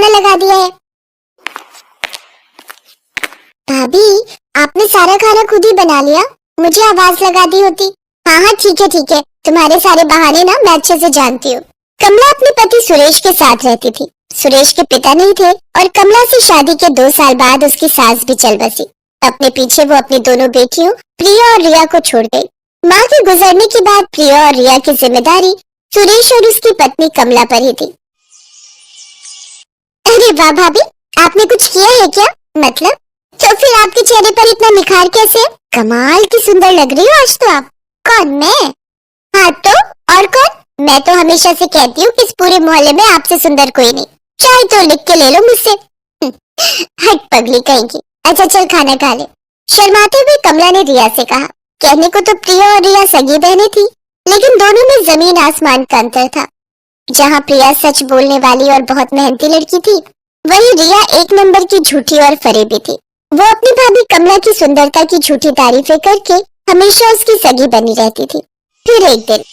खाना लगा दिया है। भाभी, आपने सारा खाना खुद ही बना लिया? मुझे आवाज लगा दी होती। हाँ हाँ ठीक है, तुम्हारे सारे बहाने ना मैं अच्छे से जानती हूँ। कमला अपने पति सुरेश के साथ रहती थी। सुरेश के पिता नहीं थे और कमला से शादी के 2 साल बाद उसकी सास भी चल बसी। अपने पीछे वो अपनी दोनों बेटियों प्रिया और रिया को छोड़ गई। माँ के गुजरने के बाद प्रिया और रिया की जिम्मेदारी सुरेश और उसकी पत्नी कमला पर ही थी। अरे वाह भाभी, आपने कुछ किया है क्या? मतलब? तो फिर आपके चेहरे पर इतना निखार कैसे है? कमाल की सुंदर लग रही हो आज तो आप। कौन, मैं? हाँ तो और कौन? मैं तो हमेशा से कहती हूँ कि इस पूरे मोहल्ले में आपसे सुंदर कोई नहीं। चाहे तो लिख के ले लो मुझसे। हट पगली कहेंगी। अच्छा चल खाना खा ले। शर्माते हुए कमला ने रिया से कहा। कहने को तो प्रिया और रिया सगी बहनें थी, लेकिन दोनों में जमीन आसमान का अंतर था। जहाँ प्रिया सच बोलने वाली और बहुत मेहनती लड़की थी, वहीं रिया एक नंबर की झूठी और फरेबी थी। वो अपनी भाभी कमला की सुंदरता की झूठी तारीफें करके हमेशा उसकी सगी बनी रहती थी। फिर एक दिन,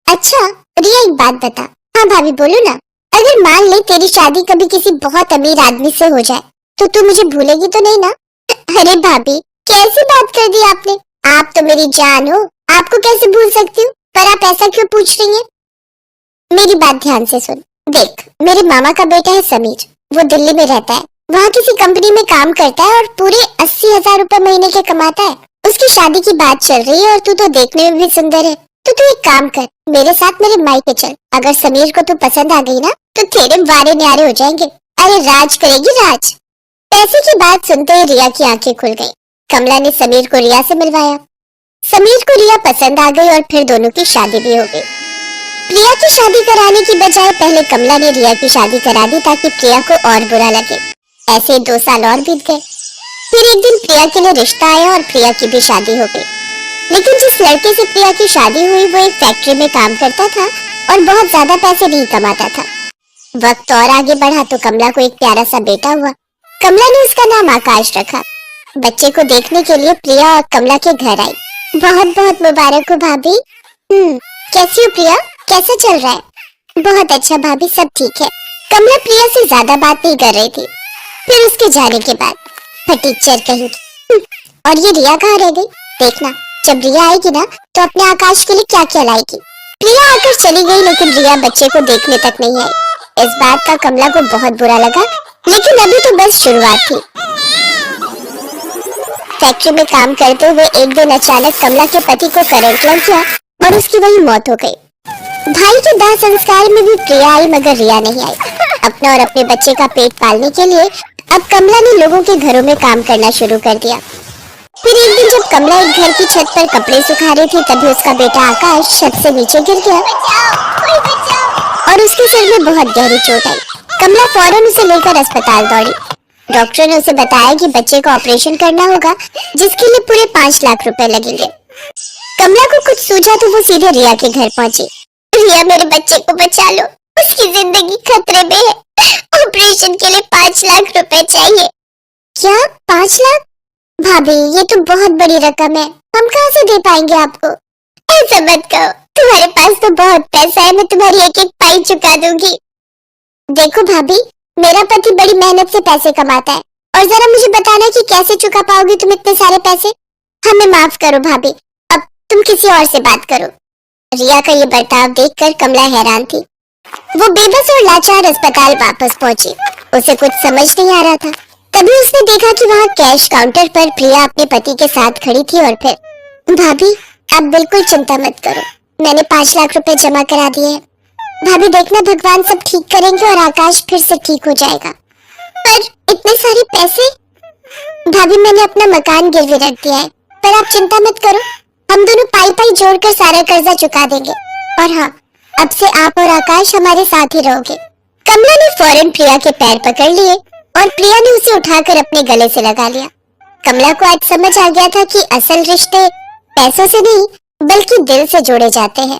अच्छा रिया एक बात बता। हाँ भाभी बोलो ना। अगर मान ले तेरी शादी कभी किसी बहुत अमीर आदमी से हो जाए तो तू मुझे भूलेगी तो नहीं ना? अरे भाभी कैसी बात कर दी आपने। आप तो मेरी जान हो, आपको कैसे भूल सकती हूँ? पर आप ऐसा क्यों पूछ रही हैं? मेरी बात ध्यान से सुन। देख, मेरे मामा का बेटा है समीर। वो दिल्ली में रहता है, वहाँ किसी कंपनी में काम करता है और पूरे 80,000 रुपए महीने के कमाता है। उसकी शादी की बात चल रही है और तू तो देखने में भी सुंदर है। तो तू एक काम कर, मेरे साथ मेरे मायके चल। अगर समीर को तू पसंद आ गई ना तो तेरे वारे न्यारे हो जाएंगे। अरे राज करेगी राज। पैसे की बात सुनते ही रिया की आंखें खुल गई। कमला ने समीर को रिया से मिलवाया। समीर को रिया पसंद आ गई और फिर दोनों की शादी भी हो गई। प्रिया की शादी कराने की बजाय पहले कमला ने रिया की शादी करा दी ताकि प्रिया को और बुरा लगे। ऐसे 2 साल और बीत गए। फिर एक दिन प्रिया के लिए रिश्ता आया और प्रिया की भी शादी हो गई। लेकिन जिस लड़के से प्रिया की शादी हुई वो एक फैक्ट्री में काम करता था और बहुत ज्यादा पैसे नहीं कमाता था। वक्त और आगे बढ़ा तो कमला को एक प्यारा सा बेटा हुआ। कमला ने उसका नाम आकाश रखा। बच्चे को देखने के लिए प्रिया और कमला के घर आई। बहुत बहुत मुबारक हो भाभी। कैसी हो प्रिया, कैसा चल रहा है? बहुत अच्छा भाभी, सब ठीक है। कमला प्रिया से ज्यादा बात नहीं कर रही थी। फिर उसके जाने के बाद फटीचर कही। और ये रिया कहाँ रह गई? देखना जब रिया आएगी ना तो अपने आकाश के लिए क्या क्या लाएगी। प्रिया आकर चली गई लेकिन रिया बच्चे को देखने तक नहीं आई। इस बात का कमला को बहुत बुरा लगा, लेकिन अभी तो बस शुरुआत थी। फैक्ट्री में काम करते हुए एक दिन अचानक कमला के पति को करंट लग गया और उसकी वही मौत हो गई। भाई के दाह संस्कार में भी प्रिया आई मगर रिया नहीं आई। अपना और अपने बच्चे का पेट पालने के लिए अब कमला ने लोगों के घरों में काम करना शुरू कर दिया। फिर एक दिन जब कमला एक घर की छत पर कपड़े सुखा रही थी तभी उसका बेटा आकाश छत से नीचे गिर गया और उसके सिर में बहुत गहरी चोट आई। कमला फौरन उसे लेकर अस्पताल दौड़ी। डॉक्टर ने उसे बताया कि बच्चे को ऑपरेशन करना होगा जिसके लिए पूरे 5 लाख रुपए लगेंगे। कमला को कुछ सूझा तो वो सीधे रिया के घर पहुंची। रिया मेरे बच्चे को बचा लो, उसकी जिंदगी खतरे में है। ऑपरेशन के लिए 5 लाख रुपए चाहिए। क्या 5 लाख? भाभी ये तो बहुत बड़ी रकम है, हम कहाँ से दे पाएंगे आपको? ऐसा मत कहो, तुम्हारे पास तो बहुत पैसा है, मैं तुम्हारी एक एक पाई चुका दूंगी। देखो भाभी, मेरा पति बड़ी मेहनत से पैसे कमाता है और जरा मुझे बताना कि कैसे चुका पाओगी तुम इतने सारे पैसे। हमें माफ करो भाभी, अब तुम किसी और से बात करो। रिया का ये बर्ताव देखकर कमला हैरान थी। वो बेबस और लाचार अस्पताल वापस पहुंची। उसे कुछ समझ नहीं आ रहा था। तभी उसने देखा कि वहाँ कैश काउंटर पर प्रिया अपने पति के साथ खड़ी थी और फिर भाभी आप बिल्कुल चिंता मत करो, मैंने 5 लाख रुपए जमा करा दिए हैं। भाभी देखना भगवान सब ठीक करेंगे और आकाश फिर से ठीक हो जाएगा। पर इतने सारे पैसे? भाभी मैंने अपना मकान गिरवी रख दिया है, पर आप चिंता मत करो, हम दोनों पाई पाई जोड़कर सारा कर्जा चुका देंगे। और हाँ, अब से आप और आकाश हमारे साथ ही रहोगे। कमला ने फौरन प्रिया के पैर पकड़ लिए और प्रिया ने उसे उठाकर अपने गले से लगा लिया। कमला को आज समझ आ गया था कि असल रिश्ते पैसों से नहीं बल्कि दिल से जोड़े जाते हैं।